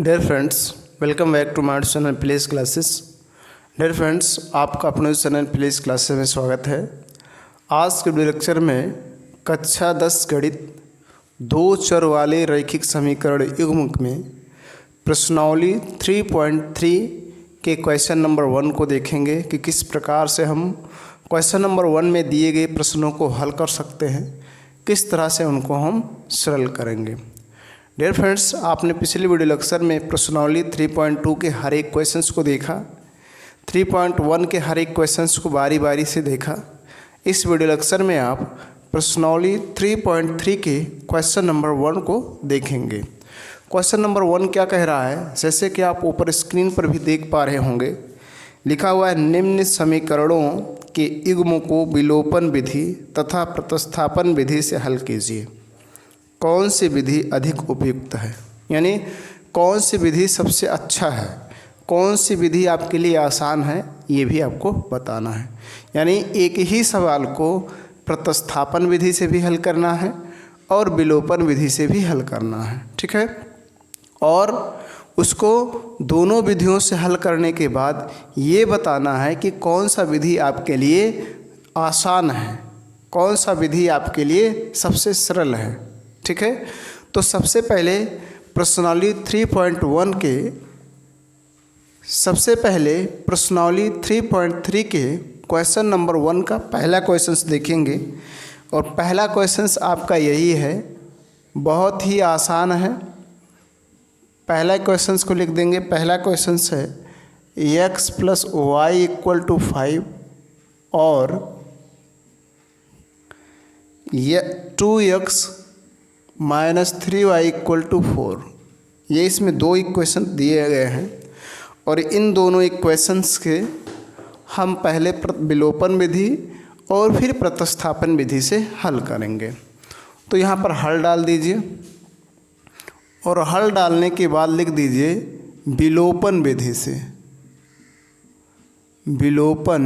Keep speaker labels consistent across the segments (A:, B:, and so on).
A: Dear friends, welcome back to my channel place classes. Dear friends, आपका अपने channel place classes में स्वागत है। आज के वीडियो लेक्चर में कक्षा 10 गणित दो चर वाले रैखिक समीकरण युग्म में प्रश्नावली 3.3 के क्वेश्चन नंबर 1 को देखेंगे कि किस प्रकार से हम क्वेश्चन नंबर 1 में दिए गए प्रश्नों को हल कर सकते हैं, किस तरह से उनको हम सरल करेंगे। डियर फ्रेंड्स, आपने पिछले वीडियो लेक्चर में प्रश्नावली 3.2 के हर एक क्वेश्चंस को देखा, 3.1 के हर एक क्वेश्चंस को बारी बारी से देखा। इस वीडियो लेक्चर में आप प्रश्नावली 3.3 के क्वेश्चन नंबर 1 को देखेंगे। क्वेश्चन नंबर 1 क्या कह रहा है, जैसे कि आप ऊपर स्क्रीन पर भी देख पा रहे होंगे, लिखा हुआ है निम्न समीकरणों के युग्मों को विलोपन विधि तथा प्रतिस्थापन विधि से हल कीजिए। कौन सी विधि अधिक उपयुक्त है, यानी कौन सी विधि सबसे अच्छा है, कौन सी विधि आपके लिए आसान है, ये भी आपको बताना है। यानी एक ही सवाल को प्रतिस्थापन विधि से भी हल करना है और विलोपन विधि से भी हल करना है, ठीक है। और उसको दोनों विधियों से हल करने के बाद ये बताना है कि कौन सा विधि आपके लिए आसान है, कौन सा विधि आपके लिए सबसे सरल है, ठीक है। तो सबसे पहले प्रश्नावली 3.1 के प्रश्नावली 3.3 के क्वेश्चन नंबर 1 का पहला क्वेश्चन देखेंगे। और पहला क्वेश्चन आपका यही है, बहुत ही आसान है। पहला क्वेश्चन को लिख देंगे। पहला क्वेश्चन है x + y = 5 और 2x - 3y = 4। ये इसमें दो इक्वेशन दिए गए हैं और इन दोनों इक्वेशंस के हम पहले विलोपन विधि और फिर प्रतिस्थापन विधि से हल करेंगे। तो यहाँ पर हल डाल दीजिए और हल डालने के बाद लिख दीजिए विलोपन विधि से, विलोपन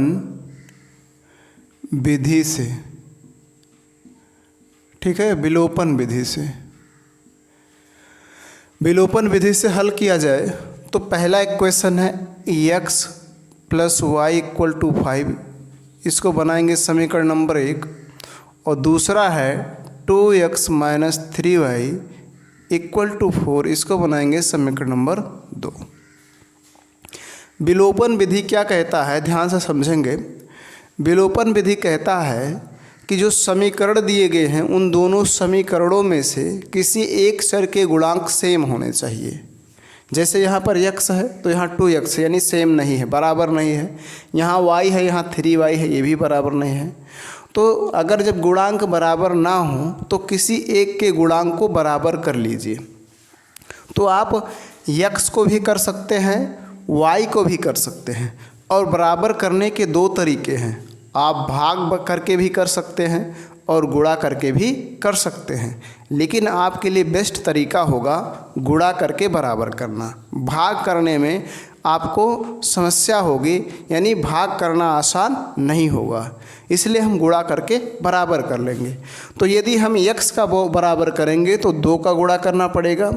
A: विधि से, ठीक है। विलोपन विधि से, विलोपन विधि से हल किया जाए तो पहला इक्वेशन है x + y = 5, इसको बनाएंगे समीकरण नंबर 1। और दूसरा है 2x - 3y = 4, इसको बनाएंगे समीकरण नंबर 2। विलोपन विधि क्या कहता है, ध्यान से समझेंगे। विलोपन विधि कहता है कि जो समीकरण दिए गए हैं उन दोनों समीकरणों में से किसी एक चर के गुणांक सेम होने चाहिए। जैसे यहाँ पर x है तो यहाँ 2x यानी सेम नहीं है, बराबर नहीं है। यहाँ y है, यहाँ 3y है, ये भी बराबर नहीं है। तो अगर जब गुणांक बराबर ना हो तो किसी एक के गुणांक को बराबर कर लीजिए। तो आप x को भी कर सकते हैं, y को भी कर सकते हैं। और बराबर करने के दो तरीके हैं, आप भाग करके भी कर सकते हैं और गुणा करके भी कर सकते हैं। लेकिन आपके लिए बेस्ट तरीका होगा गुणा करके बराबर करना। भाग करने में आपको समस्या होगी, यानी भाग करना आसान नहीं होगा, इसलिए हम गुणा करके बराबर कर लेंगे। तो यदि हम x का बराबर करेंगे तो 2 का गुणा करना पड़ेगा,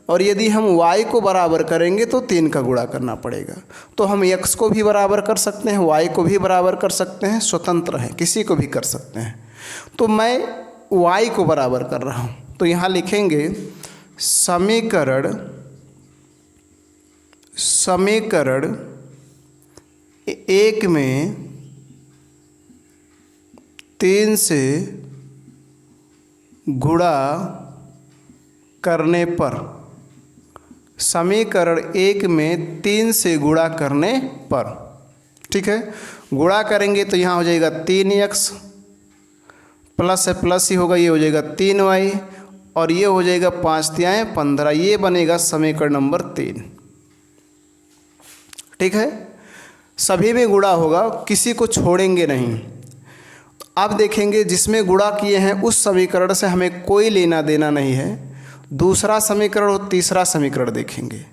A: और यदि हम y को बराबर करेंगे तो 3 का गुणा करना पड़ेगा। तो हम x को भी बराबर कर सकते हैं, y को भी बराबर कर सकते हैं, स्वतंत्र हैं, किसी को भी कर सकते हैं। तो मैं y को बराबर कर रहा हूँ, तो यहाँ लिखेंगे समीकरण 1 में 3 से गुणा करने पर, समीकरण 1 में 3 से गुणा करने पर, ठीक है। गुणा करेंगे तो यहाँ हो जाएगा 3x प्लस है, प्लस ही होगा, ये हो जाएगा 3y और ये हो जाएगा 5 तिहाई 15, ये बनेगा समीकरण नंबर 3, ठीक है। सभी में गुणा होगा, किसी को छोड़ेंगे नहीं। अब देखेंगे जिसमें गुणा किए हैं उस समीकरण से हमें कोई लेना देना नहीं है। दूसरा समीकरण और तीसरा समीकरण देखेंगे,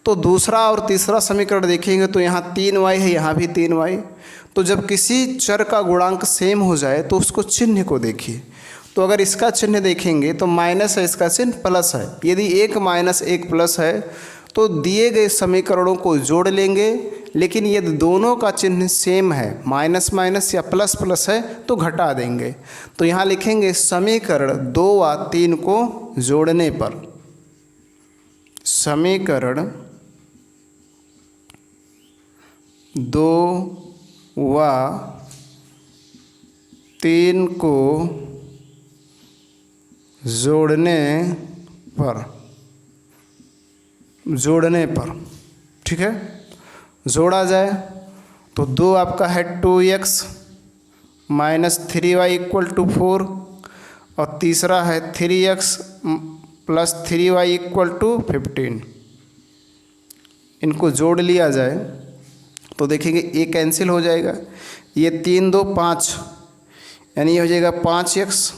A: तो दूसरा और तीसरा समीकरण देखेंगे तो यहाँ 3y है, यहाँ भी 3y। तो जब किसी चर का गुणांक सेम हो जाए तो उसको चिन्ह को देखिए। तो अगर इसका चिन्ह देखेंगे तो माइनस है, इसका चिन्ह प्लस है। यदि 1 - 1 प्लस है तो दिए गए समीकरणों को जोड़ लेंगे, लेकिन यदि दोनों का चिन्ह सेम है, माइनस माइनस या प्लस प्लस है, तो घटा देंगे। तो यहाँ लिखेंगे समीकरण 2 व 3 को जोड़ने पर, समीकरण 2 व 3 को जोड़ने पर ठीक है, जोड़ा जाए तो 2 आपका है 2x minus 3y equal to 4 और तीसरा है 3x plus 3y equal to 15। इनको जोड़ लिया जाए तो देखेंगे ये कैंसिल हो जाएगा, ये 3 2 5 यानी ये हो जाएगा 5x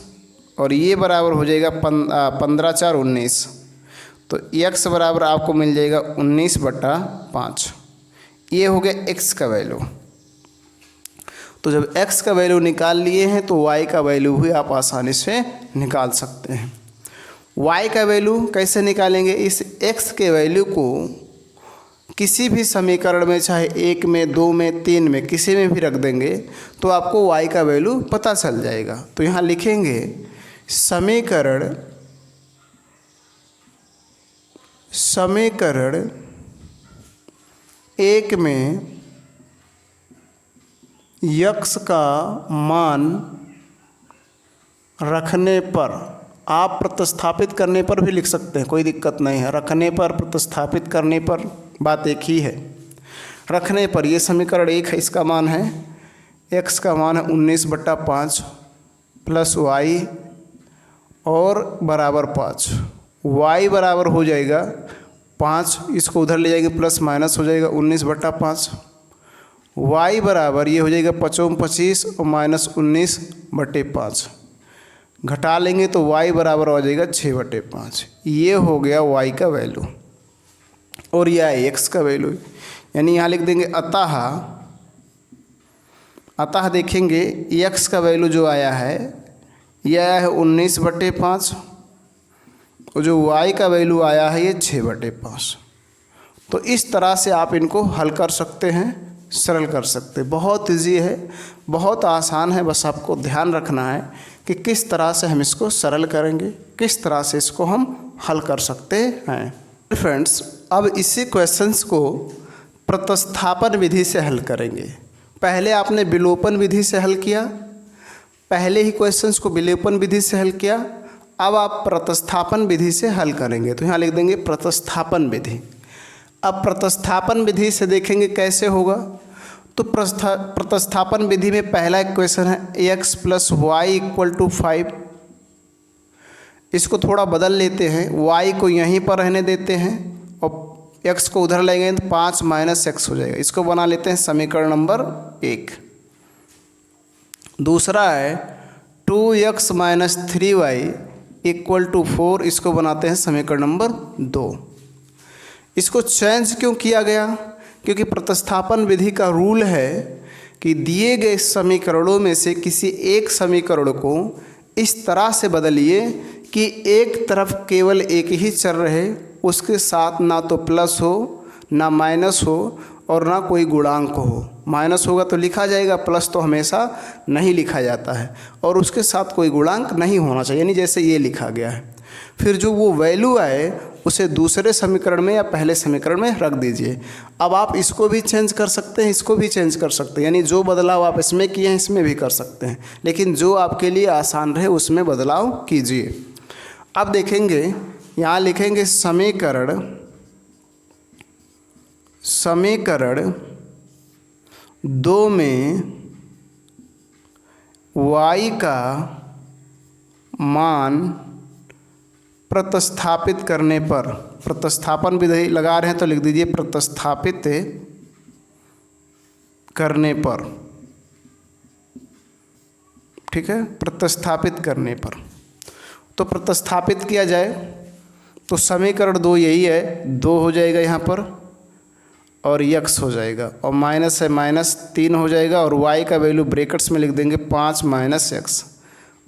A: और ये बराबर हो जाएगा 15 4 19। तो x बराबर आपको मिल जाएगा 19/5। ये हो गया x का वैल्यू। तो जब x का वैल्यू निकाल लिए हैं तो y का वैल्यू भी आप आसानी से निकाल सकते हैं। y का वैल्यू कैसे निकालेंगे? इस x के वैल्यू को किसी भी समीकरण में, चाहे 1 में 2 में 3 में किसी में भी रख देंगे तो आपको y का वैल्यू पता चल जाएगा। तो यहाँ लिखेंगे समीकरण 1 में x का मान रखने पर, आप प्रतिस्थापित करने पर भी लिख सकते हैं, कोई दिक्कत नहीं है। रखने पर, प्रतिस्थापित करने पर बात एक ही है। रखने पर ये समीकरण 1 है, इसका मान है, x का मान है 19/5 प्लस y और बराबर 5। y बराबर हो जाएगा 5, इसको उधर ले जाएंगे प्लस माइनस हो जाएगा 19/5। y बराबर ये हो जाएगा 5 25 और माइनस 19/5। घटा लेंगे तो y बराबर हो जाएगा 6/5। ये हो गया y का वैल्यू और यह है x का वैल्यू। यानी यहाँ लिख देंगे अतः देखेंगे x का वैल्यू जो आया है यह आया है 19/5 और जो y का वैल्यू आया है ये 6/5। तो इस तरह से आप इनको हल कर सकते हैं, सरल कर सकते हैं। बहुत इजी है, बहुत आसान है, बस आपको ध्यान रखना है कि किस तरह से हम इसको सरल करेंगे, किस तरह से इसको हम हल कर सकते हैं। फ्रेंड्स, अब इसी क्वेश्चंस को प्रतिस्थापन विधि से हल करेंगे। पहले आपने विलोपन विधि से हल किया, पहले ही क्वेश्चंस को विलोपन विधि से हल किया, अब आप प्रतिस्थापन विधि से हल करेंगे। तो यहाँ लिख देंगे प्रतिस्थापन विधि। अब प्रतिस्थापन विधि से देखेंगे कैसे होगा। तो प्रतिस्थापन विधि में पहला इक्वेशन है x + y = 5। इसको थोड़ा बदल लेते हैं, y को यहीं पर रहने देते हैं और x को उधर ले गए तो 5 - x हो जाएगा। इसको बना लेते हैं समीकरण नंबर 1। दूसरा है 2x - 3y = 4। इसको बनाते हैं समीकरण नंबर 2। इसको चेंज क्यों किया गया? क्योंकि प्रतिस्थापन विधि का रूल है कि दिए गए समीकरणों में से किसी एक समीकरण को इस तरह से बदलिए कि एक तरफ केवल एक ही चर रहे, उसके साथ ना तो प्लस हो ना माइनस हो और ना कोई गुणांक हो। माइनस होगा तो लिखा जाएगा, प्लस तो हमेशा नहीं लिखा जाता है, और उसके साथ कोई गुणांक नहीं होना चाहिए, यानी जैसे ये लिखा गया है। फिर जो वो वैल्यू आए उसे दूसरे समीकरण में या पहले समीकरण में रख दीजिए। अब आप इसको भी चेंज कर सकते हैं, इसको भी चेंज कर सकते हैं, यानी जो बदलाव आप इसमें किए हैं इसमें भी कर सकते हैं, लेकिन जो आपके लिए आसान रहे उसमें बदलाव कीजिए। अब देखेंगे, यहाँ लिखेंगे समीकरण 2 में y का मान प्रतिस्थापित करने पर, प्रतिस्थापन विधि लगा रहे हैं तो लिख दीजिए प्रतिस्थापित करने पर, ठीक है, प्रतिस्थापित करने पर। तो प्रतिस्थापित किया जाए तो समीकरण 2 यही है, 2 हो जाएगा यहाँ पर और x हो जाएगा, और माइनस है -3 हो जाएगा, और y का वैल्यू ब्रैकेट्स में लिख देंगे 5 - x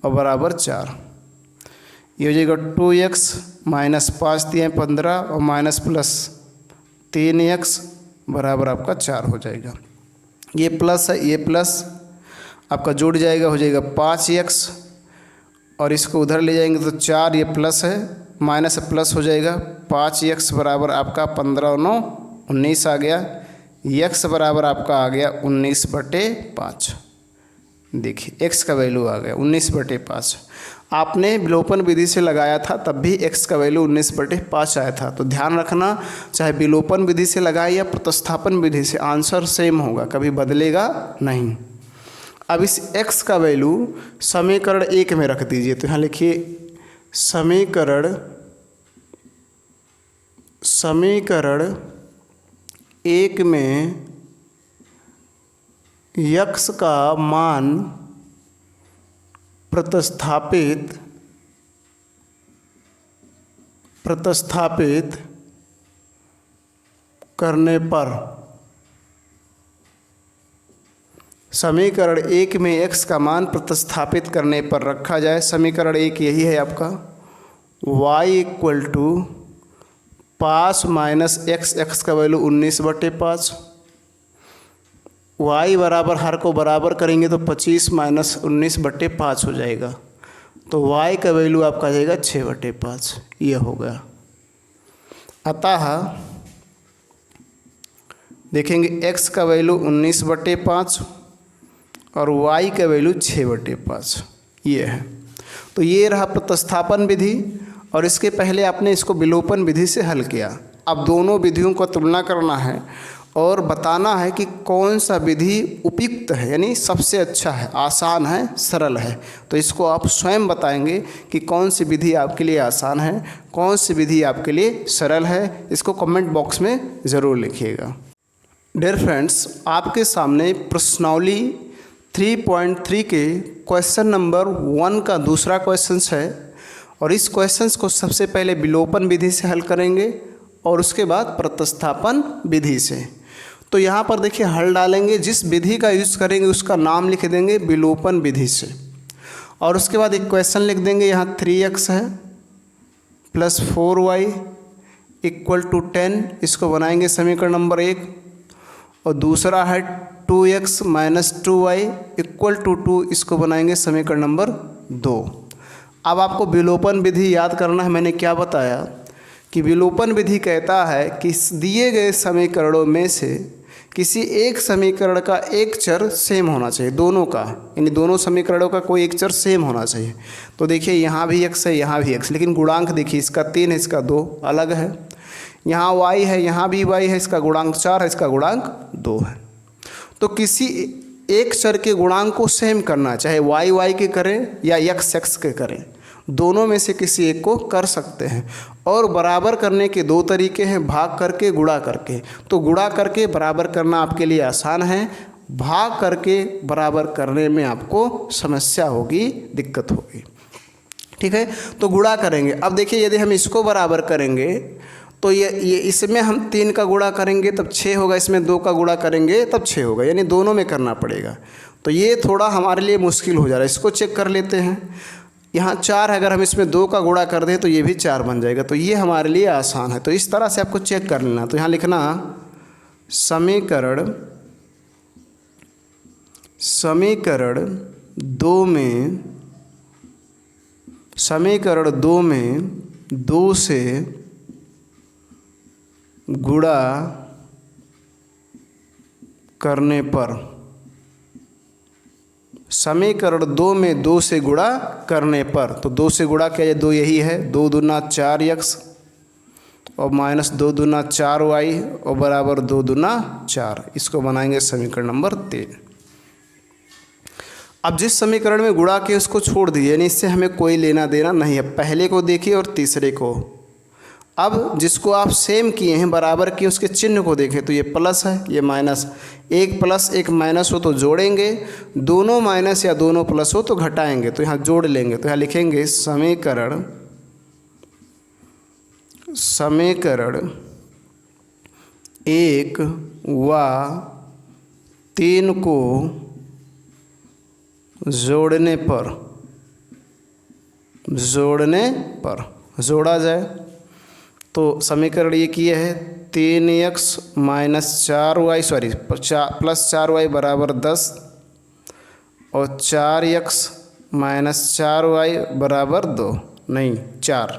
A: और बराबर 4। ये हो जाएगा 2x -5 दिए 15 और माइनस प्लस 3x बराबर आपका 4 हो जाएगा। ये प्लस है, ये प्लस आपका जुड़ जाएगा, हो जाएगा 5x, और इसको उधर ले जाएंगे तो 4, ये प्लस है, माइनस प्लस हो जाएगा। 5x बराबर आपका 15 और 9 19 आ गया। x बराबर आपका आ गया 19/5। देखिए x का वैल्यू आ गया 19/5। आपने विलोपन विधि से लगाया था तब भी x का वैल्यू 19/5 आया था। तो ध्यान रखना, चाहे विलोपन विधि से लगाए या प्रतिस्थापन विधि से, आंसर सेम होगा, कभी बदलेगा नहीं। अब इस x का वैल्यू समीकरण 1 में रख दीजिए। तो यहाँ लिखिए समीकरण 1 में x का मान प्रतिस्थापित करने पर, समीकरण 1 में x का मान प्रतिस्थापित करने पर रखा जाए। समीकरण 1 यही है आपका, y = 5 माइनस x का वैल्यू 19/5। y बराबर हर को बराबर करेंगे तो 25 माइनस 19/5 हो जाएगा। तो y का वैल्यू आपका आ जाएगा 6/5। ये हो गया। अतः देखेंगे x का वैल्यू 19/5 और y का वैल्यू 6/5, ये है। तो ये रहा प्रतिस्थापन विधि, और इसके पहले आपने इसको विलोपन विधि से हल किया। अब दोनों विधियों को तुलना करना है और बताना है कि कौन सा विधि उपयुक्त है, यानी सबसे अच्छा है, आसान है, सरल है। तो इसको आप स्वयं बताएंगे कि कौन सी विधि आपके लिए आसान है, कौन सी विधि आपके लिए सरल है। इसको कमेंट बॉक्स में ज़रूर लिखिएगा। डियर फ्रेंड्स, आपके सामने प्रश्नावली 3.3 के क्वेश्चन नंबर 1 का दूसरा क्वेश्चन है, और इस क्वेश्चन को सबसे पहले विलोपन विधि से हल करेंगे और उसके बाद प्रतिस्थापन विधि से। तो यहाँ पर देखिए हल डालेंगे, जिस विधि का यूज़ करेंगे उसका नाम लिख देंगे विलोपन विधि से, और उसके बाद एक क्वेश्चन लिख देंगे। यहाँ 3x है प्लस 4y = 10, इसको बनाएंगे समीकरण नंबर 1, और दूसरा है 2x माइनस 2y = 2, इसको बनाएंगे समीकरण नंबर 2। अब आपको विलोपन विधि याद करना है। मैंने क्या बताया कि विलोपन विधि कहता है कि दिए गए समीकरणों में से किसी एक समीकरण का एक चर सेम होना चाहिए, दोनों का, यानी दोनों समीकरणों का कोई एक चर सेम होना चाहिए। तो देखिए यहाँ भी x है, यहाँ भी x, लेकिन गुणांक देखिए, इसका 3 है, इसका 2 अलग है। यहाँ y है, यहाँ भी y है, इसका गुणांक 4 है, इसका गुणांक 2 है। तो किसी एक चर के गुणांक को सेम करना, चाहे y के करें या x के करें, दोनों में से किसी एक को कर सकते हैं। और बराबर करने के 2 तरीके हैं, भाग करके, गुणा करके। तो गुणा करके बराबर करना आपके लिए आसान है, भाग करके बराबर करने में आपको समस्या होगी, दिक्कत होगी। ठीक है, तो गुणा करेंगे। अब देखिए यदि हम इसको बराबर करेंगे तो ये इसमें हम 3 का गुणा करेंगे तब 6 होगा, इसमें 2 का गुणा करेंगे तब 6 होगा, यानी दोनों में करना पड़ेगा। तो ये थोड़ा हमारे लिए मुश्किल हो जा रहा है, इसको चेक कर लेते हैं। यहाँ 4 है, अगर हम इसमें 2 का गुणा कर दें तो ये भी 4 बन जाएगा, तो ये हमारे लिए आसान है। तो इस तरह से आपको चेक कर लेना। तो यहाँ लिखना समीकरण 2 में 2 से गुणा करने पर, समीकरण 2 में 2 से गुणा करने पर, तो 2 से गुणा किया जाए, 2 यही है, 2 दूना 4x और माइनस 2 दूना 4y और बराबर 2 दूना 4, इसको बनाएंगे समीकरण नंबर 3। अब जिस समीकरण में गुणा किए उसको छोड़ दिए, यानी इससे हमें कोई लेना देना नहीं है। पहले को देखिए और तीसरे को। अब जिसको आप सेम किए हैं, बराबर किए, उसके चिन्ह को देखें तो ये प्लस है, ये माइनस। एक प्लस एक माइनस हो तो जोड़ेंगे, दोनों माइनस या दोनों प्लस हो तो घटाएंगे, तो यहाँ जोड़ लेंगे। तो यहाँ लिखेंगे समीकरण 1 व 3 को जोड़ने पर जोड़ा जाए। तो समीकरण ये किए है 3x minus 4y plus 4y बराबर 10 और 4x माइनस 4y बराबर 2 नहीं 4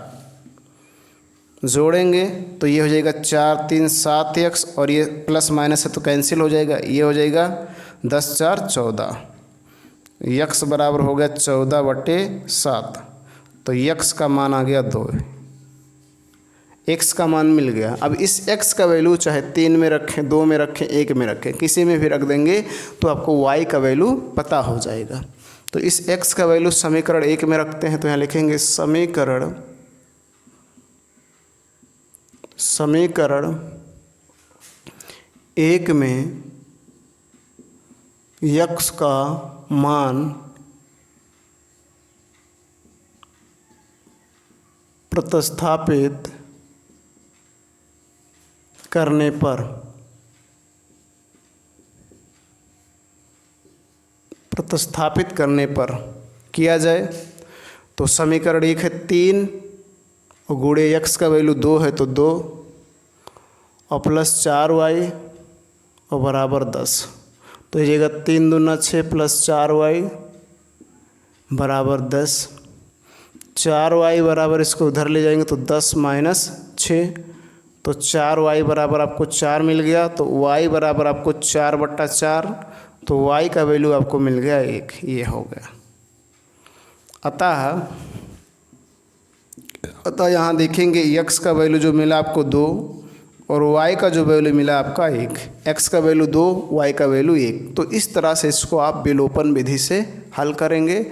A: जोड़ेंगे तो ये हो जाएगा 4 3 7x और ये प्लस माइनस है तो कैंसिल हो जाएगा। ये हो जाएगा 10 4 14, x बराबर हो गया 14/7। तो x का मान आ गया 2, x का मान मिल गया। अब इस x का वैल्यू चाहे 3 में रखें, 2 में रखें, 1 में रखें, किसी में भी रख देंगे तो आपको y का वैल्यू पता हो जाएगा। तो इस x का वैल्यू समीकरण 1 में रखते हैं तो यहाँ लिखेंगे समीकरण 1 में x का मान प्रतिस्थापित करने पर किया जाए तो समीकरण 1 है 3 और गुणे x का वैल्यू 2 है तो 2 और प्लस 4y और बराबर 10। तो ये जगह 3 दूना 6 प्लस 4y बराबर 10। 4y बराबर इसको उधर ले जाएंगे तो 10 माइनस 6 तो 4y बराबर आपको 4 मिल गया। तो y बराबर आपको 4/4 तो y का वैल्यू आपको मिल गया 1। ये हो गया। अतः यहाँ देखेंगे x का वैल्यू जो मिला आपको 2 और y का जो वैल्यू मिला आपका 1। x का वैल्यू 2, y का वैल्यू 1। तो इस तरह से इसको आप विलोपन विधि से हल करेंगे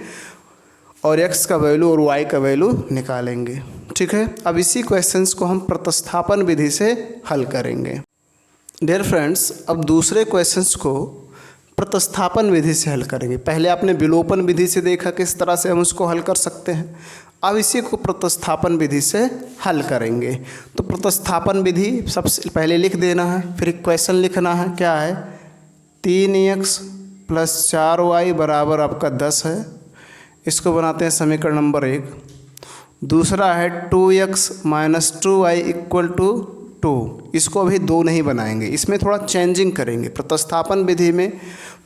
A: और x का वैल्यू और y का वैल्यू निकालेंगे। ठीक है। अब इसी क्वेश्चंस को हम प्रतिस्थापन विधि से हल करेंगे। डियर फ्रेंड्स, अब दूसरे क्वेश्चंस को प्रतिस्थापन विधि से हल करेंगे। पहले आपने विलोपन विधि से देखा किस तरह से हम उसको हल कर सकते हैं। अब इसी को प्रतिस्थापन विधि से हल करेंगे। तो प्रतिस्थापन विधि सबसे पहले लिख देना है, फिर इक्वेशन लिखना है। क्या है? 3x प्लस 4y बराबर आपका 10 है। इसको बनाते हैं समीकरण नंबर 1। दूसरा है 2x minus 2y equal to 2। इसको अभी 2 नहीं बनाएंगे, इसमें थोड़ा चेंजिंग करेंगे। प्रतिस्थापन विधि में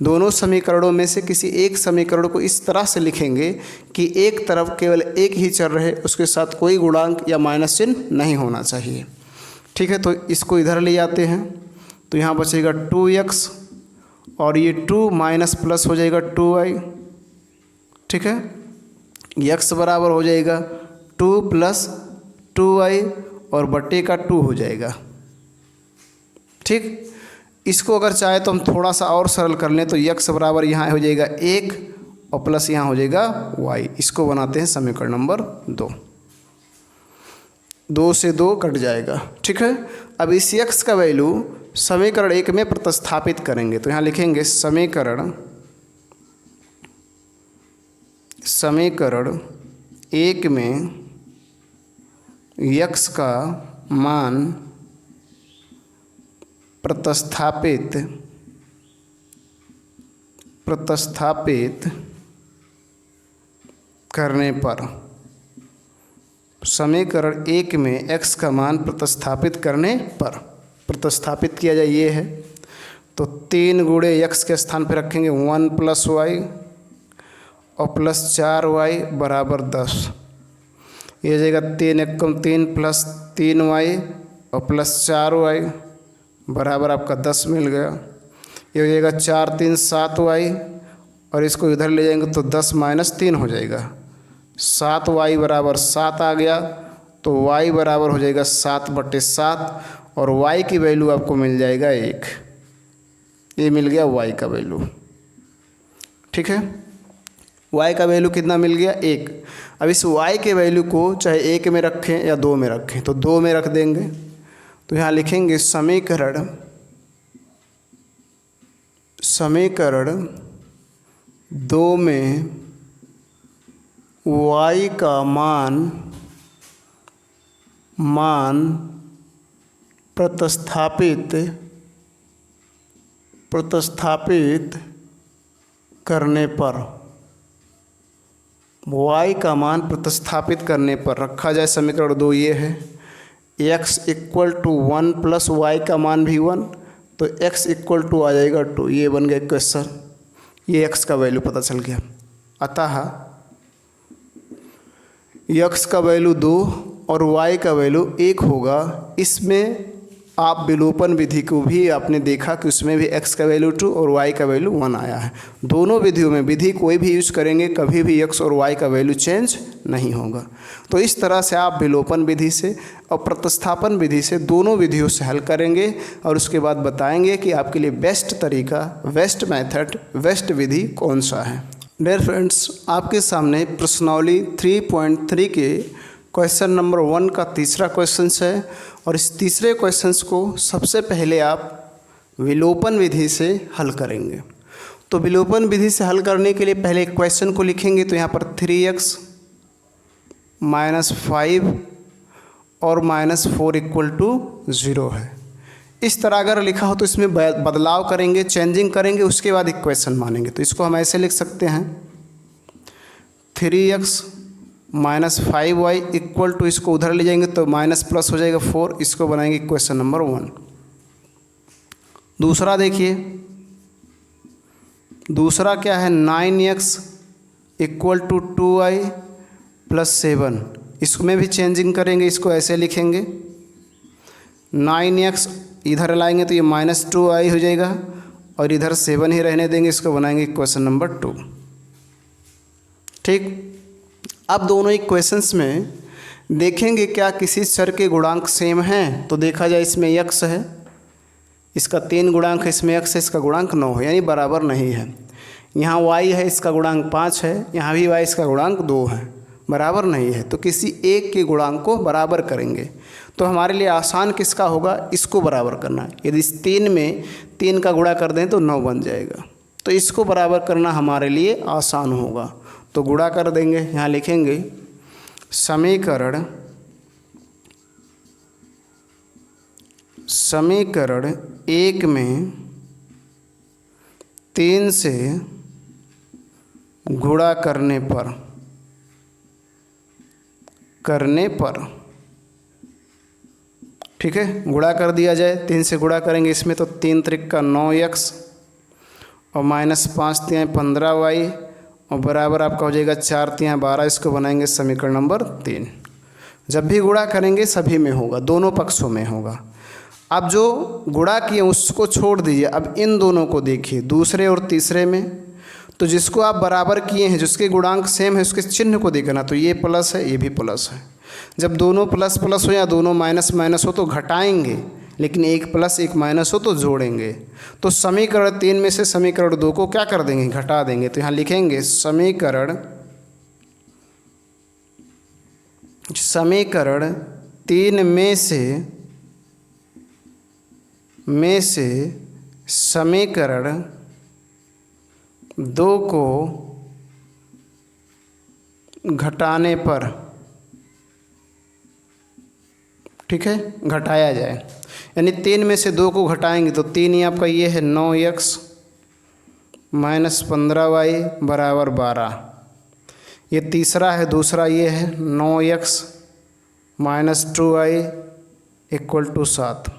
A: दोनों समीकरणों में से किसी एक समीकरण को इस तरह से लिखेंगे कि एक तरफ केवल एक ही चर रहे, उसके साथ कोई गुणांक या माइनस चिन्ह नहीं होना चाहिए। ठीक है। तो इसको इधर ले जाते हैं तो यहाँ बचेगा 2x और ये 2 माइनस प्लस हो जाएगा 2y। ठीक है। x बराबर हो जाएगा 2 प्लस 2y और बटे का 2 हो जाएगा। ठीक। इसको अगर चाहे तो हम थोड़ा सा और सरल कर लें तो x बराबर यहाँ हो जाएगा 1 और प्लस यहाँ हो जाएगा y। इसको बनाते हैं समीकरण नंबर 2। 2 से 2 कट जाएगा। ठीक है। अब इस x का वैल्यू समीकरण 1 में प्रतिस्थापित करेंगे तो यहाँ लिखेंगे समीकरण 1 में x का मान प्रतिस्थापित करने पर, समीकरण 1 में x का मान प्रतिस्थापित करने पर, प्रतिस्थापित किया जाए ये है तो 3 गुणे x के स्थान पर रखेंगे 1 प्लस y और प्लस 4y बराबर 10। ये हो जाएगा 3 एकम 3 प्लस 3y और प्लस 4y बराबर आपका 10 मिल गया। ये हो जाएगा 4 3 7y और इसको इधर ले जाएंगे तो 10 माइनस 3 हो जाएगा। 7y बराबर 7 आ गया तो y बराबर हो जाएगा 7/7 और y की वैल्यू आपको मिल जाएगा 1। ये मिल गया y का वैल्यू। ठीक है। y का वैल्यू कितना मिल गया? 1। अब इस y के वैल्यू को चाहे 1 में रखें या 2 में रखें तो 2 में रख देंगे। तो यहाँ लिखेंगे समीकरण 2 में y का मान प्रतिस्थापित करने पर, y का मान प्रतिस्थापित करने पर रखा जाए। समीकरण 2 ये है x equal to 1 plus y का मान भी 1, तो x इक्वल टू आ जाएगा 2। ये बन गया क्वेश्चन, ये x का वैल्यू पता चल गया। अतः x का वैल्यू 2 और y का वैल्यू 1 होगा। इसमें आप विलोपन विधि को भी आपने देखा कि उसमें भी x का वैल्यू 2 और y का वैल्यू 1 आया है। दोनों विधियों में विधि कोई भी यूज करेंगे कभी भी x और y का वैल्यू चेंज नहीं होगा। तो इस तरह से आप विलोपन विधि से और प्रतिस्थापन विधि से दोनों विधियों से हल करेंगे और उसके बाद बताएंगे कि आपके लिए बेस्ट तरीका, बेस्ट मेथड, बेस्ट विधि कौन सा है। डियर फ्रेंड्स, आपके सामने प्रश्नावली 3.3 के क्वेश्चन नंबर 1 का तीसरा क्वेश्चन है और इस तीसरे क्वेश्चन को सबसे पहले आप विलोपन विधि से हल करेंगे। तो विलोपन विधि से हल करने के लिए पहले क्वेश्चन को लिखेंगे। तो यहाँ पर 3x - 5 और -4 इक्वल टू 0 है। इस तरह अगर लिखा हो तो इसमें बदलाव करेंगे, चेंजिंग करेंगे, उसके बाद इक्वेशन मानेंगे। तो इसको हम ऐसे लिख सकते हैं 3x - 5y इक्वल टू, इसको उधर ले जाएंगे तो माइनस प्लस हो जाएगा 4, इसको बनाएंगे इक्वेशन नंबर 1। दूसरा देखिए, दूसरा क्या है 9x इक्वल टू 2y + 7, इसमें भी चेंजिंग करेंगे, इसको ऐसे लिखेंगे 9x इधर लाएंगे तो ये -2y हो जाएगा और इधर 7 ही रहने देंगे, इसको बनाएंगे इक्वेशन नंबर 2। ठीक, अब दोनों इक्वेशंस में देखेंगे क्या किसी चर के गुणांक सेम हैं। तो देखा जाए इसमें x है, इसका 3 गुणांक है, इसमें x है, इसका गुणांक 9 है, यानी बराबर नहीं है। यहाँ y है, इसका गुणांक 5 है, यहाँ भी y इसका गुणांक 2 है, बराबर नहीं है। तो किसी एक के गुणांक को बराबर करेंगे। तो हमारे लिए आसान किसका होगा, इसको बराबर करना। यदि इस 3 में 3 का गुणा कर दें तो 9 बन जाएगा, तो इसको बराबर करना हमारे लिए आसान होगा। तो गुणा कर देंगे, यहाँ लिखेंगे समीकरण 1 में 3 से गुणा करने पर ठीक है, गुणा कर दिया जाए। 3 से गुणा करेंगे इसमें तो 3 त्रिक का 9x और -5 तिहाई 15y और बराबर आपका हो जाएगा 4 तिहाई 12, इसको बनाएंगे समीकरण नंबर 3। जब भी गुणा करेंगे सभी में होगा, दोनों पक्षों में होगा। अब जो गुणा किए उसको छोड़ दीजिए, अब इन दोनों को देखिए, दूसरे और तीसरे में। तो जिसको आप बराबर किए हैं, जिसके गुणांक सेम है, उसके चिन्ह को देखना। तो ये प्लस है, ये भी प्लस है। जब दोनों प्लस प्लस हो या दोनों माइनस माइनस हो तो घटाएंगे, लेकिन एक प्लस एक माइनस हो तो जोड़ेंगे। तो समीकरण 3 में से समीकरण 2 को क्या कर देंगे, घटा देंगे। तो यहाँ लिखेंगे समीकरण 3 में से समीकरण 2 को घटाने पर, ठीक है, घटाया जाए। यानी 3 में से 2 को घटाएंगे तो 3 ही आपका ये है 9x - 15y बराबर 12। ये तीसरा है, दूसरा ये है 9x - 2y इक्वल टू 7।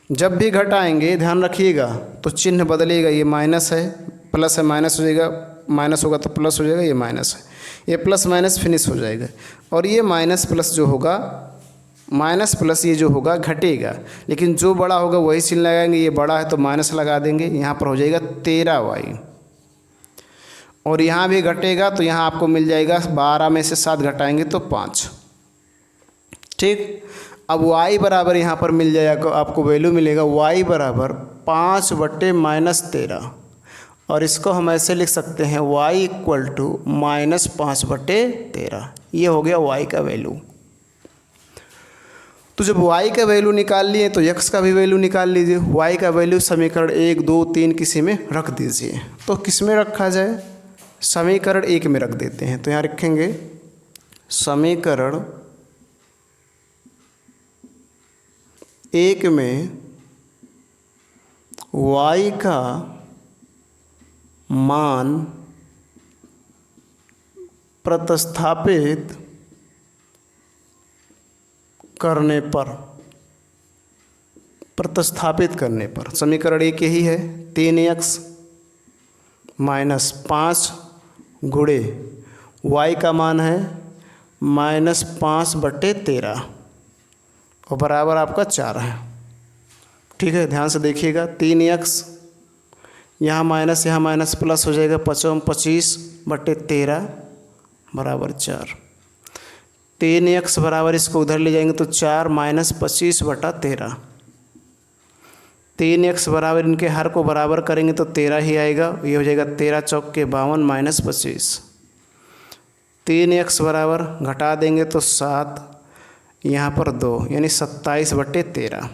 A: जब भी घटाएंगे ध्यान रखिएगा तो चिन्ह बदलेगा, ये माइनस है, प्लस है, माइनस हो जाएगा, माइनस होगा तो प्लस हो जाएगा, ये माइनस है, ये प्लस माइनस फिनिश हो जाएगा। और ये माइनस प्लस जो होगा, माइनस प्लस ये जो होगा घटेगा, लेकिन जो बड़ा होगा वही चिन्ह लगाएंगे। ये बड़ा है तो माइनस लगा देंगे, यहाँ पर हो जाएगा 13y। और यहाँ भी घटेगा तो यहाँ आपको मिल जाएगा 12 में से 7 घटाएंगे तो 5। ठीक, अब y बराबर यहाँ पर मिल जाएगा, आपको वैल्यू मिलेगा y बराबर 5/-13। और इसको हम ऐसे लिख सकते हैं y इक्वल टू -5/13। ये हो गया y का वैल्यू। तो जब y का वैल्यू निकाल लिए तो x का भी वैल्यू निकाल लीजिए। y का वैल्यू समीकरण 1, 2, 3 किसी में रख दीजिए। तो किस में रखा जाए, समीकरण 1 में रख देते हैं। तो यहाँ रखेंगे समीकरण 1 में y का मान प्रतिस्थापित करने पर, प्रतिस्थापित करने पर समीकरण एक यही है, 3x माइनस 5 गुणे y का मान है -5/13 और बराबर आपका 4 है। ठीक है, ध्यान से देखिएगा, 3x यहाँ माइनस प्लस हो जाएगा, 25/13 बराबर 4। 3x बराबर इसको उधर ले जाएंगे तो 4 माइनस 25/13। 3x बराबर इनके हर को बराबर करेंगे तो 13 ही आएगा, ये हो जाएगा 13 चौक के 52 माइनस 25। 3x बराबर घटा देंगे तो 7, यहाँ पर 2 यानी 27/13।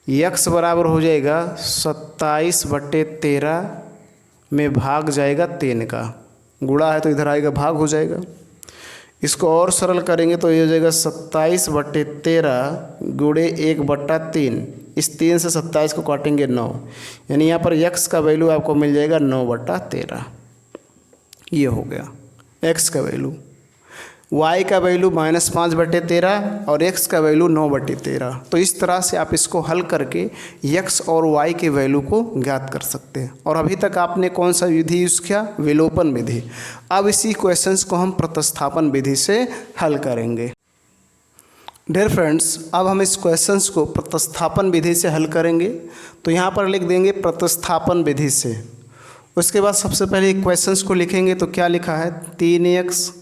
A: x बराबर हो जाएगा 27/13 में भाग जाएगा 3 का, गुणा है तो इधर आएगा भाग हो जाएगा। इसको और सरल करेंगे तो ये हो जाएगा 27/13 गुणे 1/3। इस 3 से 27 को काटेंगे 9, यानी यहाँ पर x का वैल्यू आपको मिल जाएगा 9/13। ये हो गया x का वैल्यू। y का वैल्यू -5/13 और x का वैल्यू 9/13। तो इस तरह से आप इसको हल करके x और y के वैल्यू को ज्ञात कर सकते हैं। और अभी तक आपने कौन सा विधि यूज़ किया? विलोपन विधि। अब इसी क्वेश्चंस को हम प्रतिस्थापन विधि से हल करेंगे। डियर फ्रेंड्स, अब हम इस क्वेश्चंस को प्रतिस्थापन विधि से हल करेंगे। तो यहाँ पर लिख देंगे प्रतिस्थापन विधि से। उसके बाद सबसे पहले क्वेश्चंस को लिखेंगे तो क्या लिखा है, 3x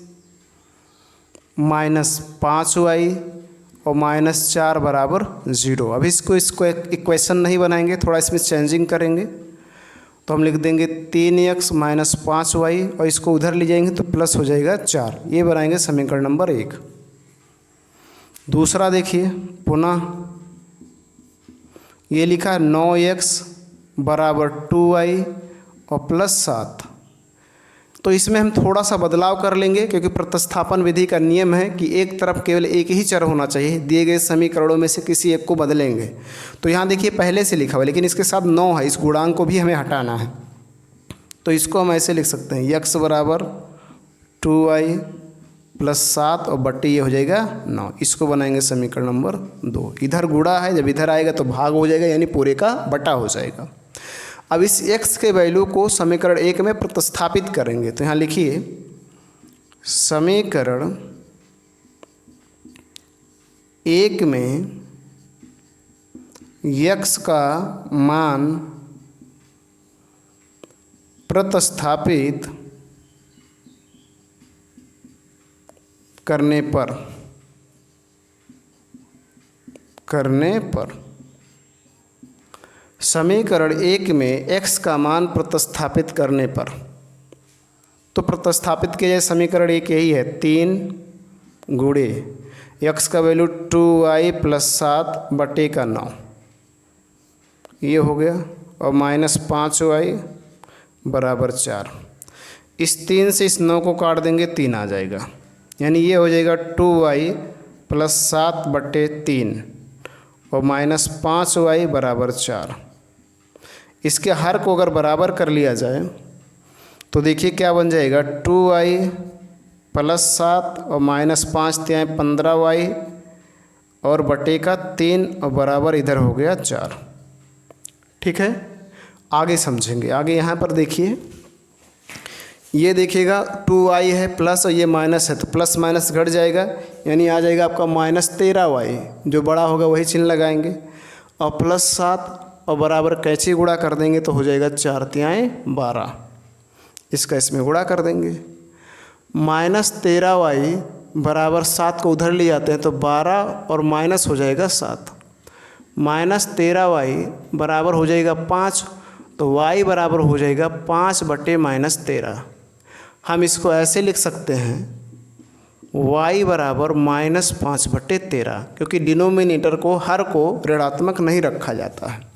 A: -5y और -4 बराबर 0। अभी इसको इक्वेशन नहीं बनाएंगे, थोड़ा इसमें चेंजिंग करेंगे। तो हम लिख देंगे 3x -5y और इसको उधर ले जाएंगे तो प्लस हो जाएगा 4। ये बनाएंगे समीकरण नंबर 1। दूसरा देखिए, पुनः ये लिखा है 9x बराबर 2y और +7। तो इसमें हम थोड़ा सा बदलाव कर लेंगे, क्योंकि प्रतिस्थापन विधि का नियम है कि एक तरफ केवल एक ही चर होना चाहिए, दिए गए समीकरणों में से किसी एक को बदलेंगे। तो यहाँ देखिए पहले से लिखा हुआ है, लेकिन इसके साथ 9 है, इस गुणांक को भी हमें हटाना है। तो इसको हम ऐसे लिख सकते हैं, x बराबर 2y +7 और बट्टी ये हो जाएगा 9। इसको बनाएंगे समीकरण नंबर 2। इधर गुणा है, जब इधर आएगा तो भाग हो जाएगा, यानी पूरे का बटा हो जाएगा। अब इस x के वैल्यू को समीकरण 1 में प्रतिस्थापित करेंगे। तो यहाँ लिखिए, समीकरण 1 में x का मान प्रतिस्थापित करने पर समीकरण 1 में x का मान प्रतिस्थापित करने पर, तो प्रतिस्थापित किया जाए समीकरण 1 यही है, 3 गुणे x का वैल्यू 2y +7 बटे का 9, ये हो गया, और -5y बराबर 4। इस 3 से इस 9 को काट देंगे, 3 आ जाएगा, यानी ये हो जाएगा 2y +7 बटे 3 और -5y बराबर 4। इसके हर को अगर बराबर कर लिया जाए तो देखिए क्या बन जाएगा, 2y +7 और -5 त्याएँ 15y और बटे का 3 और बराबर इधर हो गया 4। ठीक है, आगे समझेंगे। आगे यहाँ पर देखिए, ये देखिएगा 2y है प्लस और ये माइनस है, तो प्लस माइनस घट जाएगा, यानी आ जाएगा आपका -13y, जो बड़ा होगा वही चिन्ह लगाएंगे, और +7 और बराबर कैंची गुणा कर देंगे तो हो जाएगा 4 तिहाई 12। इसका इसमें गुणा कर देंगे, -13y बराबर 7 को उधर ले जाते हैं तो 12 और माइनस हो जाएगा 7। -13y बराबर हो जाएगा 5, तो y बराबर हो जाएगा 5 बटे -13। हम इसको ऐसे लिख सकते हैं, y बराबर -5 बटे 13, क्योंकि डिनोमिनेटर को हर को ऋणात्मक नहीं रखा जाता है।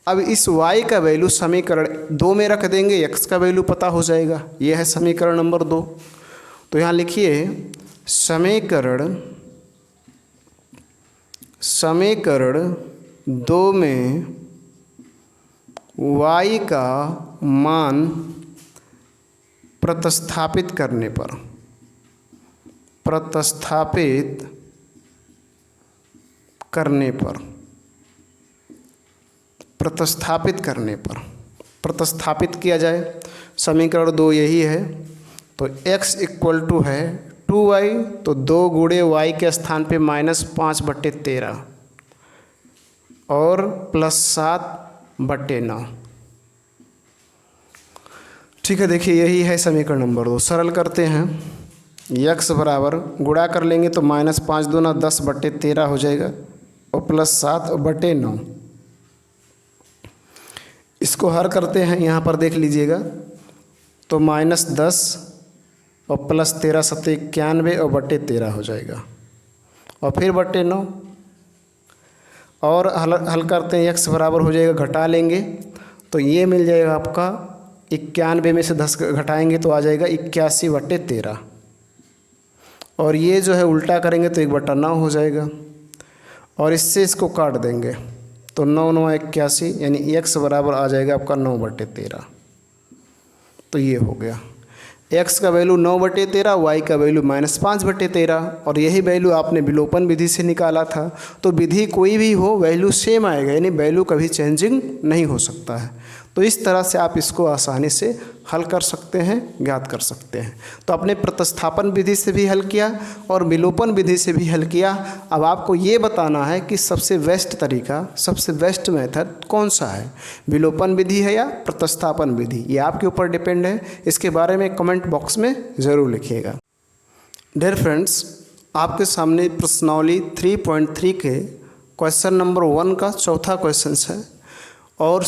A: अब इस y का वैल्यू समीकरण 2 में रख देंगे, x का वैल्यू पता हो जाएगा। यह है समीकरण नंबर 2। तो यहाँ लिखिए, समीकरण 2 में y का मान प्रतिस्थापित करने पर, प्रतिस्थापित करने पर, प्रतिस्थापित किया जाए। समीकरण 2 यही है। तो x इक्वल टू है 2y, तो 2 गुणे y के स्थान पे -5/13 और +7/9। ठीक है, देखिए यही है समीकरण नंबर 2। सरल करते हैं। x बराबर गुणा कर लेंगे तो -5 दूना 10/13 हो जाएगा और +7/9। इसको हर करते हैं, यहाँ पर देख लीजिएगा। तो -10 और +13 7 91 और /13 हो जाएगा और फिर /9 और हल करते हैं। x बराबर हो जाएगा, घटा लेंगे तो ये मिल जाएगा आपका 91 में से 10 घटाएंगे तो आ जाएगा 81/13 और ये जो है उल्टा करेंगे तो 1/9 हो जाएगा और इससे इसको काट देंगे तो 9 9 81, यानी x बराबर आ जाएगा आपका 9/13। तो ये हो गया, x का वैल्यू 9/13, y का वैल्यू -5/13 और यही वैल्यू आपने विलोपन विधि से निकाला था। तो विधि कोई भी हो वैल्यू सेम आएगा, यानी वैल्यू कभी चेंजिंग नहीं हो सकता है। तो इस तरह से आप इसको आसानी से हल कर सकते हैं, ज्ञात कर सकते हैं। तो आपने प्रतिस्थापन विधि से भी हल किया और विलोपन विधि से भी हल किया। अब आपको ये बताना है कि सबसे बेस्ट तरीका, सबसे बेस्ट मेथड कौन सा है, विलोपन विधि है या प्रतिस्थापन विधि। ये आपके ऊपर डिपेंड है। इसके बारे में कमेंट बॉक्स में ज़रूर लिखिएगा। डियर फ्रेंड्स, आपके सामने प्रश्नावली 3.3 के क्वेश्चन नंबर 1 का चौथा क्वेश्चन है और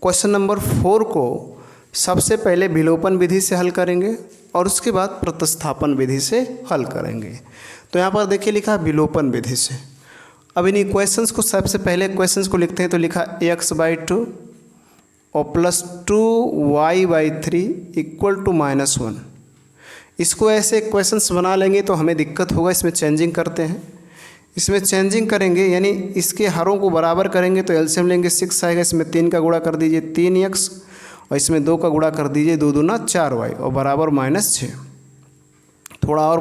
A: क्वेश्चन नंबर 4 को सबसे पहले विलोपन विधि से हल करेंगे और उसके बाद प्रतिस्थापन विधि से हल करेंगे। तो यहाँ पर देखिए लिखा है विलोपन विधि से। अब इन इक्वेशंस को सबसे पहले क्वेश्चंस को लिखते हैं। तो लिखा x/2 और +2y/3 इक्वल टू -1। इसको ऐसे क्वेश्चंस बना लेंगे तो हमें दिक्कत होगा। इसमें चेंजिंग करते हैं। इसमें चेंजिंग करेंगे यानी इसके हरों को बराबर करेंगे तो एलसीएम लेंगे 6 आएगा। इसमें 3 का गुणा कर दीजिए 3x और इसमें 2 का गुणा कर दीजिए 2 दूना 4y और बराबर -6। थोड़ा और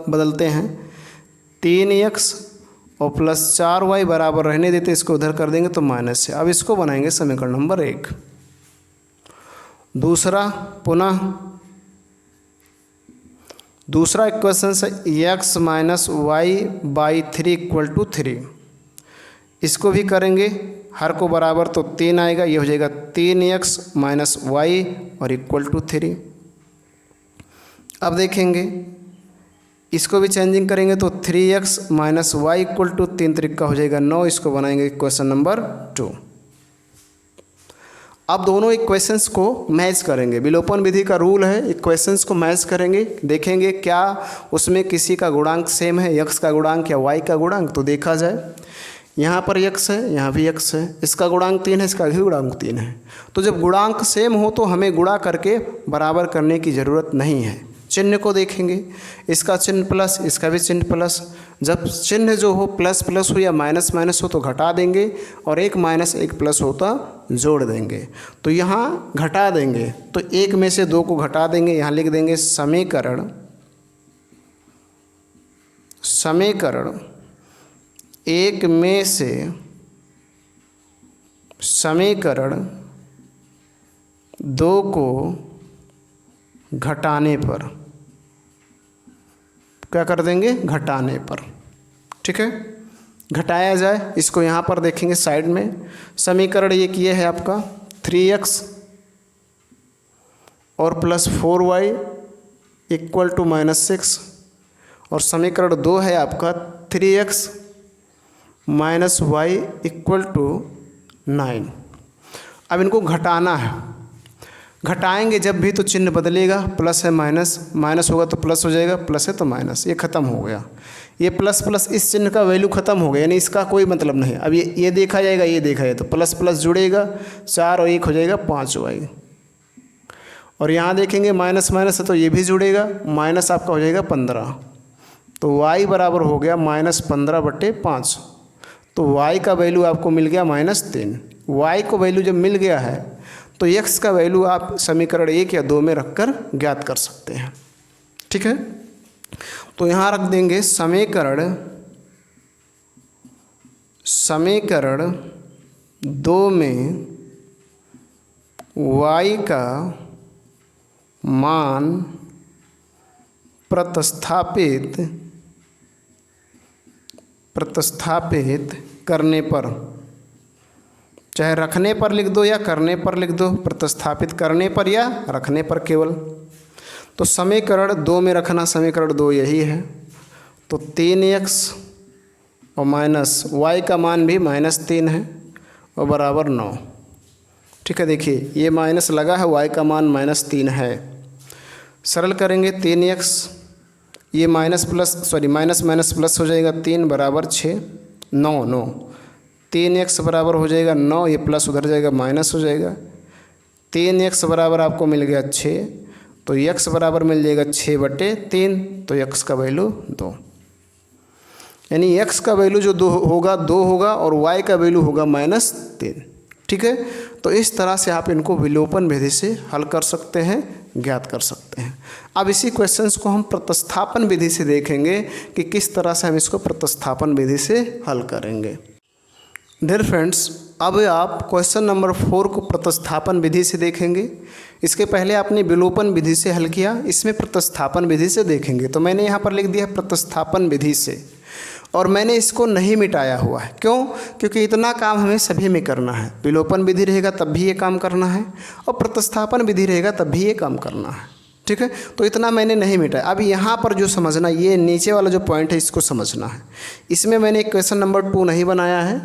A: बदलते हैं। 3x और +4y बराबर रहने देते, इसको उधर कर देंगे तो -6। अब इसको बनाएंगे समीकरण नंबर 1। दूसरा इक्वेशन है x - y/3 इक्वल टू 3। इसको भी करेंगे, हर को बराबर तो 3 आएगा। ये हो जाएगा 3x - y और इक्वल टू 3। अब देखेंगे इसको भी चेंजिंग करेंगे तो 3x - y इक्वल टू 3 तरीका हो जाएगा 9। इसको बनाएंगे क्वेश्चन नंबर 2। अब दोनों इक्वेशंस को मैच करेंगे। विलोपन विधि का रूल है, इक्वेशंस को मैच करेंगे, देखेंगे क्या उसमें किसी का गुणांक सेम है, x का गुणांक या y का गुणांक। तो देखा जाए यहाँ पर x है, यहाँ भी x है, इसका गुणांक 3 है, इसका भी गुणांक 3 है। तो जब गुणांक सेम हो तो हमें गुणा करके बराबर करने की ज़रूरत नहीं है। चिन्ह को देखेंगे, इसका चिन्ह प्लस, इसका भी चिन्ह प्लस। जब चिन्ह जो हो प्लस प्लस हो या माइनस माइनस हो तो घटा देंगे और एक माइनस एक प्लस होता जोड़ देंगे। तो यहाँ घटा देंगे तो 1 में से 2 को घटा देंगे। यहाँ लिख देंगे समीकरण 1 में से समीकरण 2 को घटाने पर, क्या कर देंगे, घटाने पर। ठीक है, घटाया जाए। इसको यहाँ पर देखेंगे साइड में। समीकरण ये किए है आपका 3x और +4y इक्वल टू -6 और समीकरण 2 है आपका 3x - y इक्वल टू 9। अब इनको घटाना है। घटाएंगे जब भी तो चिन्ह बदलेगा, प्लस है माइनस, माइनस होगा तो प्लस हो जाएगा, प्लस है तो माइनस। ये ख़त्म हो गया। ये प्लस प्लस इस चिन्ह का वैल्यू ख़त्म हो गया, यानी इसका कोई मतलब नहीं। अब ये देखा जाएगा, ये देखा जाए तो प्लस प्लस जुड़ेगा, 4 और 1 हो जाएगा 5y। और यहाँ देखेंगे माइनस माइनस है तो ये भी जुड़ेगा, माइनस आपका हो जाएगा 15। तो y बराबर हो गया -15/5। तो y का वैल्यू आपको मिल गया -3। y को वैल्यू जब मिल गया है तो x का वैल्यू आप समीकरण 1 या 2 में रखकर ज्ञात कर सकते हैं। ठीक है, तो यहाँ रख देंगे समीकरण समीकरण 2 में y का मान प्रतिस्थापित करने पर, चाहे रखने पर लिख दो या करने पर लिख दो, प्रतिस्थापित करने पर या रखने पर केवल। तो समीकरण 2 में रखना, समीकरण 2 यही है। तो 3x और माइनस y का मान भी -3 है और बराबर 9। ठीक है, देखिए ये माइनस लगा है, y का मान -3 है। सरल करेंगे 3x, ये माइनस माइनस प्लस हो जाएगा, 3 बराबर 6, 9 3x बराबर हो जाएगा 9, ये प्लस उधर जाएगा माइनस हो जाएगा। 3x बराबर आपको मिल गया 6, तो x बराबर मिल जाएगा 6/3, तो x का वैल्यू 2, यानी x का वैल्यू जो 2 होगा और y का वैल्यू होगा -3। ठीक है, तो इस तरह से आप इनको विलोपन विधि से हल कर सकते हैं, ज्ञात कर सकते हैं। अब इसी क्वेश्चंस को हम प्रतिस्थापन विधि से देखेंगे कि किस तरह से हम इसको प्रतिस्थापन विधि से हल करेंगे। डियर फ्रेंड्स, अब आप क्वेश्चन नंबर 4 को प्रतिस्थापन विधि से देखेंगे। इसके पहले आपने विलोपन विधि से हल किया, इसमें प्रतिस्थापन विधि से देखेंगे। तो मैंने यहाँ पर लिख दिया प्रतिस्थापन विधि से, और मैंने इसको नहीं मिटाया हुआ है। क्यों? क्योंकि इतना काम हमें सभी में करना है। विलोपन विधि रहेगा तब भी ये काम करना है, और प्रतिस्थापन विधि रहेगा तब भी ये काम करना है। ठीक है, तो इतना मैंने नहीं मिटाया। अब यहाँ पर जो समझना, ये नीचे वाला जो पॉइंट है इसको समझना है। इसमें मैंने क्वेश्चन नंबर 2 नहीं बनाया है,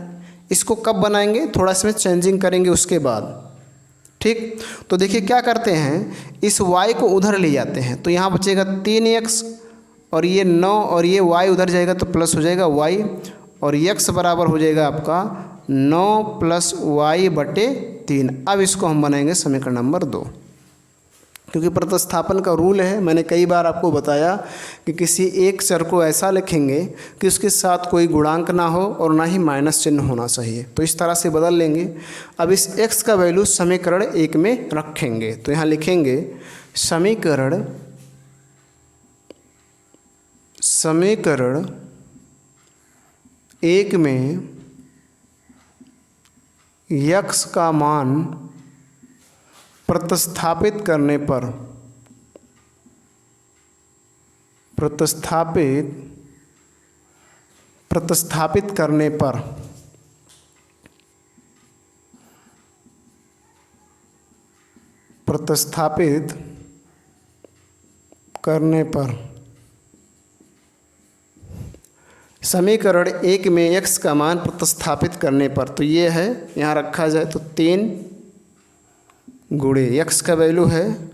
A: इसको कब बनाएंगे, थोड़ा इसमें चेंजिंग करेंगे उसके बाद। ठीक, तो देखिए क्या करते हैं, इस y को उधर ले जाते हैं, तो यहाँ बचेगा 3x और ये 9 और ये y उधर जाएगा तो प्लस हो जाएगा y, और x बराबर हो जाएगा आपका 9 + y/3। अब इसको हम बनाएंगे समीकरण नंबर 2, क्योंकि प्रतिस्थापन का रूल है। मैंने कई बार आपको बताया कि किसी एक चर को ऐसा लिखेंगे कि उसके साथ कोई गुणांक ना हो और ना ही माइनस चिन्ह होना चाहिए, तो इस तरह से बदल लेंगे। अब इस x का वैल्यू समीकरण 1 में रखेंगे, तो यहाँ लिखेंगे समीकरण 1 में x का मान प्रतिस्थापित करने पर, प्रतिस्थापित करने पर समीकरण 1 में x का मान प्रतिस्थापित करने पर, तो ये है, यहाँ रखा जाए तो 3 गुणे x का वैल्यू है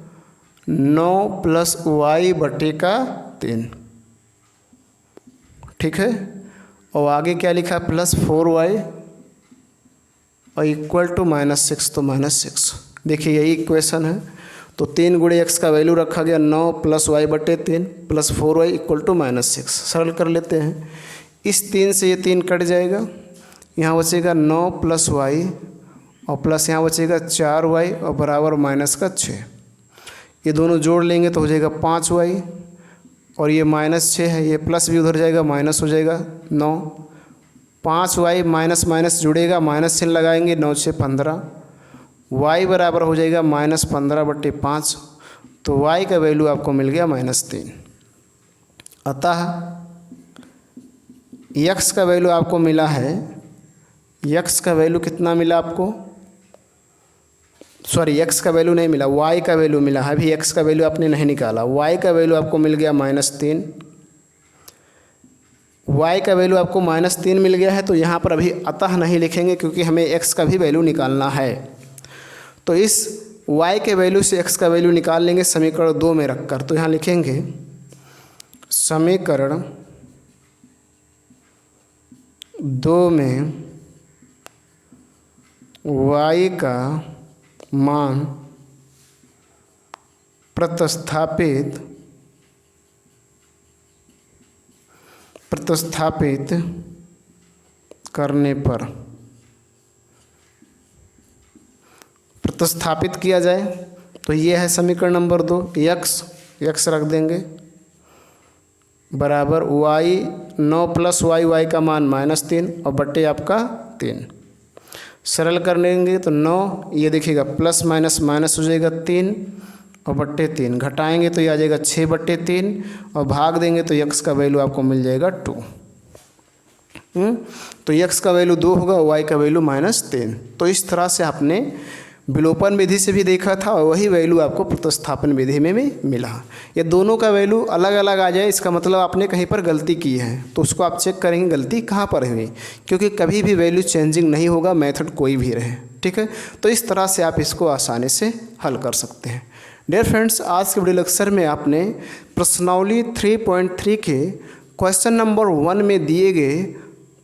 A: 9 + y/3। ठीक है, और आगे क्या लिखा, +4y और इक्वल टू -6, तो -6। देखिए यही इक्वेशन है। तो 3 गुणे x का वैल्यू रखा गया 9 + y/3 + 4y इक्वल टू -6। सरल कर लेते हैं, इस 3 से ये 3 कट जाएगा, यहाँ बचेगा 9 + y और प्लस यहाँ बचेगा 4y और बराबर -6। ये दोनों जोड़ लेंगे तो हो जाएगा 5y, और ये -6 है, ये प्लस भी उधर जाएगा, माइनस हो जाएगा 9। 5y माइनस जुड़ेगा, माइनस चिन्ह लगाएंगे, 9 × 6 = 15, y बराबर हो जाएगा -15/5। तो y का वैल्यू आपको मिल गया -3। अतः x का वैल्यू आपको मिला है, x का वैल्यू कितना मिला आपको, x का वैल्यू नहीं मिला, y का वैल्यू मिला है। अभी x का वैल्यू आपने नहीं निकाला, y का वैल्यू आपको मिल गया -3। y का वैल्यू आपको -3 मिल गया है, तो यहाँ पर अभी अतः नहीं लिखेंगे क्योंकि हमें x का भी वैल्यू निकालना है। तो इस y के वैल्यू से x का वैल्यू निकाल लेंगे समीकरण 2 में रखकर। तो यहाँ लिखेंगे समीकरण 2 में y का मान प्रतिस्थापित करने पर, प्रतिस्थापित किया जाए तो ये है समीकरण नंबर 2। x रख देंगे बराबर y 9 प्लस वाई, वाई का मान -3 और बट्टे आपका 3। सरल कर लेंगे तो 9, ये देखिएगा प्लस माइनस माइनस हो जाएगा 3 और बट्टे 3, घटाएंगे तो ये आ जाएगा 6/3 और भाग देंगे तो x का वैल्यू आपको मिल जाएगा 2। तो x का वैल्यू 2 होगा, y का वैल्यू -3। तो इस तरह से आपने विलोपन विधि से भी देखा था और वही वैल्यू आपको प्रतिस्थापन विधि में भी मिला। ये दोनों का वैल्यू अलग अलग आ जाए इसका मतलब आपने कहीं पर गलती की है, तो उसको आप चेक करेंगे गलती कहाँ पर हुई, क्योंकि कभी भी वैल्यू चेंजिंग नहीं होगा, मेथड कोई भी रहे। ठीक है, तो इस तरह से आप इसको आसानी से हल कर सकते हैं। डियर फ्रेंड्स, आज के वीडियो लेक्चर में आपने प्रश्नावली 3.3 के क्वेश्चन नंबर 1 में दिए गए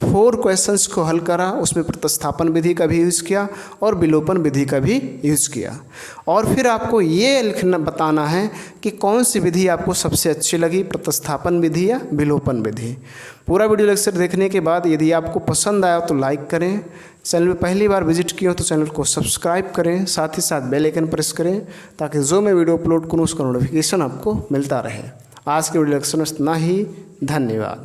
A: 4 क्वेश्चंस को हल करा। उसमें प्रतिस्थापन विधि का भी यूज़ किया और विलोपन विधि का भी यूज़ किया, और फिर आपको ये लिखना बताना है कि कौन सी विधि आपको सबसे अच्छी लगी, प्रतिस्थापन विधि या विलोपन विधि। पूरा वीडियो लेक्चर देखने के बाद यदि आपको पसंद आया तो लाइक करें, चैनल में पहली बार विजिट किए हो तो चैनल को सब्सक्राइब करें, साथ ही साथ बेल आइकन प्रेस करें ताकि जो मैं वीडियो अपलोड करूँ उसका नोटिफिकेशन आपको मिलता रहे। आज के वीडियो लेक्चर में इतना ही, धन्यवाद।